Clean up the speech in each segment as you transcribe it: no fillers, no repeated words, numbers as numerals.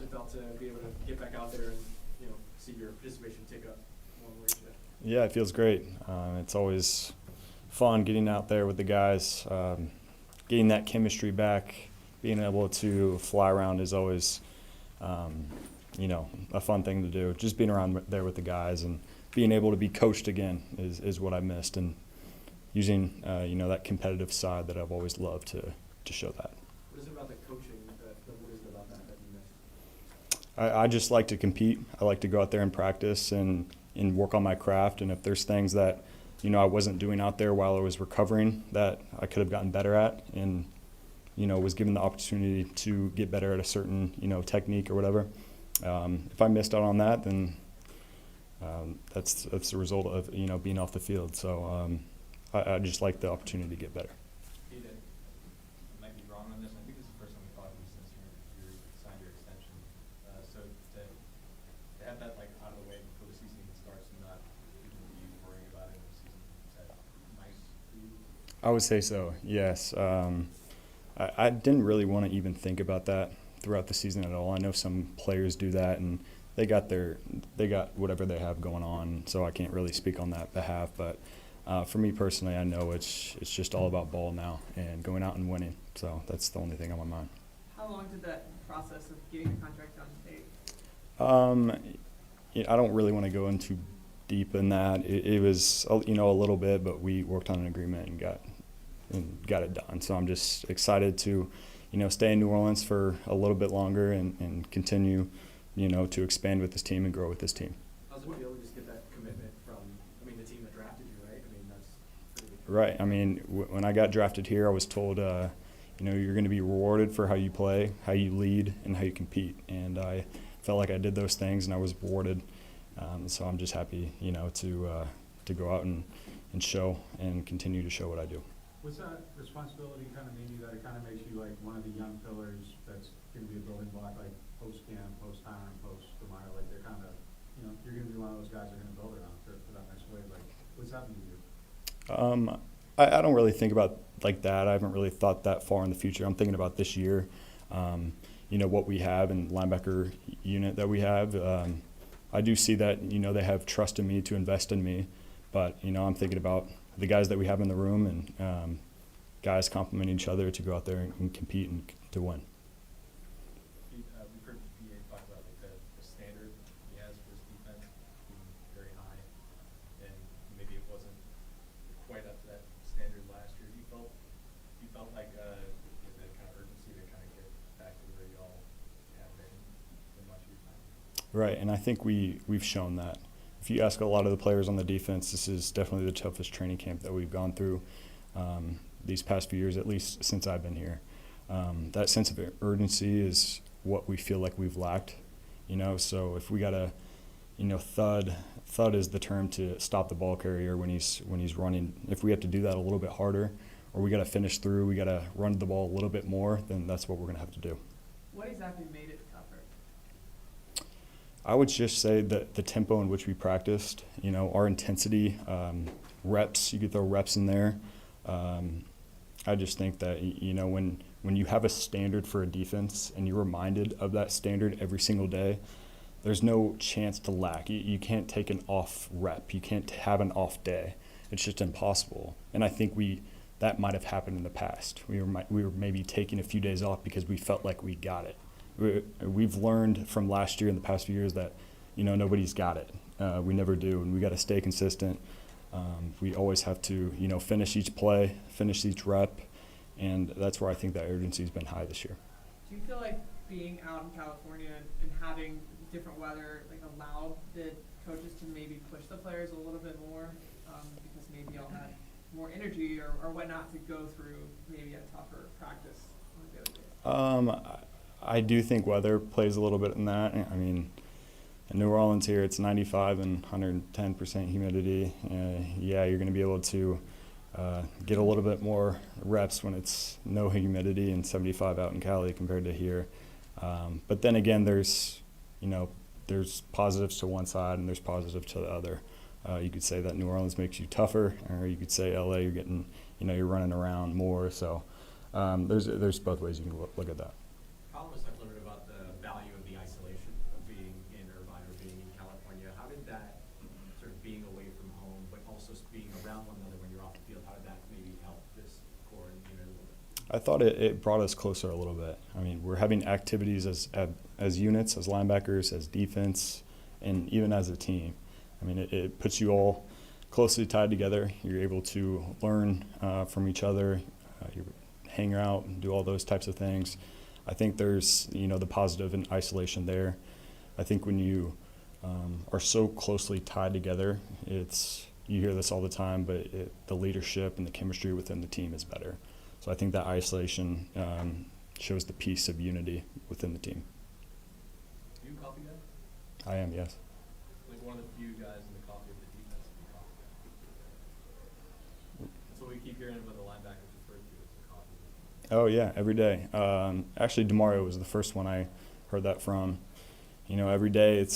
how's it felt to be able to get back out there and see your participation tick up more and more each day? Yeah, it feels great. It's always fun getting out there with the guys, getting that chemistry back, being able to fly around is always, a fun thing to do. Just being around there with the guys and being able to be coached again is what I missed, and using that competitive side that I've always loved to show that. What is it about the coaching what is it about that you missed? I just like to compete. I like to go out there and practice and work on my craft, and if there's things that I wasn't doing out there while I was recovering that I could have gotten better at, and was given the opportunity to get better at a certain technique or whatever. If I missed out on that, then that's the result of being off the field. So I just like the opportunity to get better. Pete, I might be wrong on this. I think this is the first time we talked since you signed your extension. So to have that out of the way before the season even starts and not people be worrying about it in the season, is that nice for you? I would say so, yes. I didn't really want to even think about that throughout the season at all. I know some players do that, and they got whatever they have going on, so I can't really speak on that behalf. But for me personally, I know it's just all about ball now and going out and winning. So that's the only thing on my mind. How long did that process of getting the contract done take? I don't really want to go into deep in that. It was a little bit, but we worked on an agreement and got it done. So I'm just excited to stay in New Orleans for a little bit longer and continue to expand with this team and grow with this team. How's it feel to just get that commitment from the team that drafted you, right? That's pretty good. Right. When I got drafted here, I was told you're going to be rewarded for how you play, how you lead, and how you compete. And I felt like I did those things, and I was rewarded. So I'm just happy, to go out and show and continue to show what I do. Was that responsibility kind of mean that it kind of makes you like one of the young pillars that's going to be a building block, like post-Cam, post-Tyron, post-Demar, like they're kind of, you're going to be one of those guys they're going to build around for that next wave. Like, what's that mean to you? I don't really think about like that. I haven't really thought that far in the future. I'm thinking about this year, what we have and linebacker unit that we have. I do see that, they have trust in me to invest in me, but, I'm thinking about the guys that we have in the room and guys complement each other to go out there and compete and to win. Pete, we've heard PA talk about the standard he has for his defense being very high, and maybe it wasn't quite up to that standard last year. You felt like the kind of urgency to kind of get back to where y'all have been for much of your time? Right, and I think we've shown that. If you ask a lot of the players on the defense, this is definitely the toughest training camp that we've gone through these past few years, at least since I've been here. That sense of urgency is what we feel like we've lacked, So if we got to, thud is the term to stop the ball carrier when he's running. If we have to do that a little bit harder, or we got to finish through, we got to run the ball a little bit more, then that's what we're going to have to do. What exactly made it tougher? I would just say that the tempo in which we practiced, our intensity, reps, you could throw reps in there. I just think that, when you have a standard for a defense and you're reminded of that standard every single day, there's no chance to lack. You can't take an off rep. You can't have an off day. It's just impossible. And I think that might have happened in the past. We were maybe taking a few days off because we felt like we got it. We've learned from last year and the past few years that, nobody's got it. We never do, and we got to stay consistent. We always have to, finish each play, finish each rep, and that's where I think that urgency has been high this year. Do you feel like being out in California and having different weather allowed the coaches to maybe push the players a little bit more because maybe y'all had more energy or whatnot to go through maybe a tougher practice on a daily basis? I do think weather plays a little bit in that. In New Orleans here, it's 95 and 110% humidity. You're going to be able to get a little bit more reps when it's no humidity and 75 out in Cali compared to here. But then again, there's positives to one side and there's positives to the other. You could say that New Orleans makes you tougher, or you could say LA, you're getting, you're running around more. So there's both ways you can look at that. Columnists have learned about the value of the isolation I thought it brought us closer a little bit. I mean, we're having activities as units, as linebackers, as defense, and even as a team. I mean, it puts you all closely tied together. You're able to learn from each other. You hang out and do all those types of things. I think there's, the positive in isolation there. I think when you are so closely tied together, you hear this all the time, but the leadership and the chemistry within the team is better. So I think that isolation shows the piece of unity within the team. Are you a coffee guy? I am, yes. Like one of the few guys in the coffee of the defense to be a coffee guy. That's what we keep hearing about the linebackers referred to as the coffee. Oh, yeah, every day. Actually, DeMario was the first one I heard that from. Every day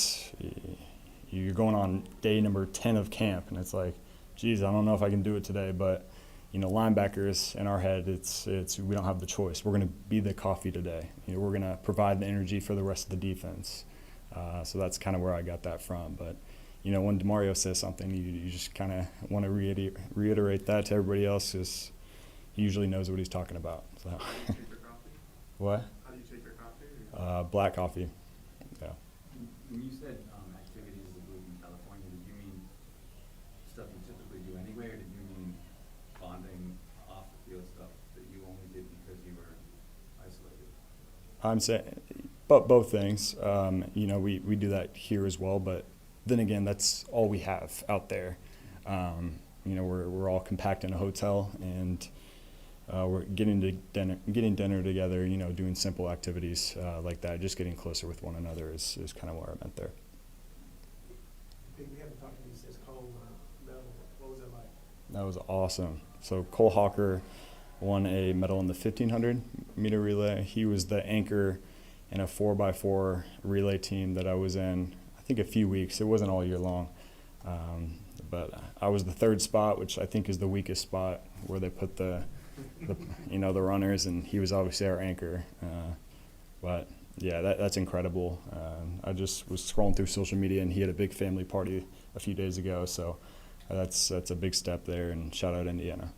you're going on day number 10 of camp, and it's like, geez, I don't know if I can do it today, but linebackers in our head, it's we don't have the choice. We're going to be the coffee today. We're going to provide the energy for the rest of the defense. So that's kind of where I got that from. But when DeMario says something, you just kind of want to reiterate that to everybody else, because he usually knows what he's talking about. So. How do you take your coffee? What? How do you take your coffee? Black coffee. Yeah. When you said activities that moved in California, did you mean stuff you typically do anyway, or did you mean bonding off the field stuff that you only did because you were isolated? I'm saying, but both things. We do that here as well, but then again, that's all we have out there. We're all compact in a hotel, and we're getting dinner together. Doing simple activities like that, just getting closer with one another is kind of what I meant there. We haven't talked to you since Cole medal. What was it like? That was awesome. So Cole Hawker won a medal in the 1,500 meter relay. He was the anchor in a 4x4 relay team that I was in, I think, a few weeks. It wasn't all year long. But I was the third spot, which I think is the weakest spot where they put the runners, and he was obviously our anchor. But yeah, that's incredible. I just was scrolling through social media, and he had a big family party a few days ago. So that's a big step there, and shout out Indiana.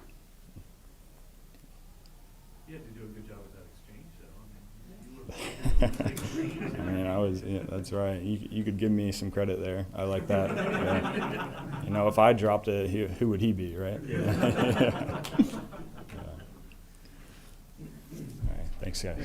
You had to do a good job with that exchange, though. That's right. You could give me some credit there. I like that. Yeah. If I dropped it, who would he be, right? Yeah. Yeah. All right. Thanks, guys.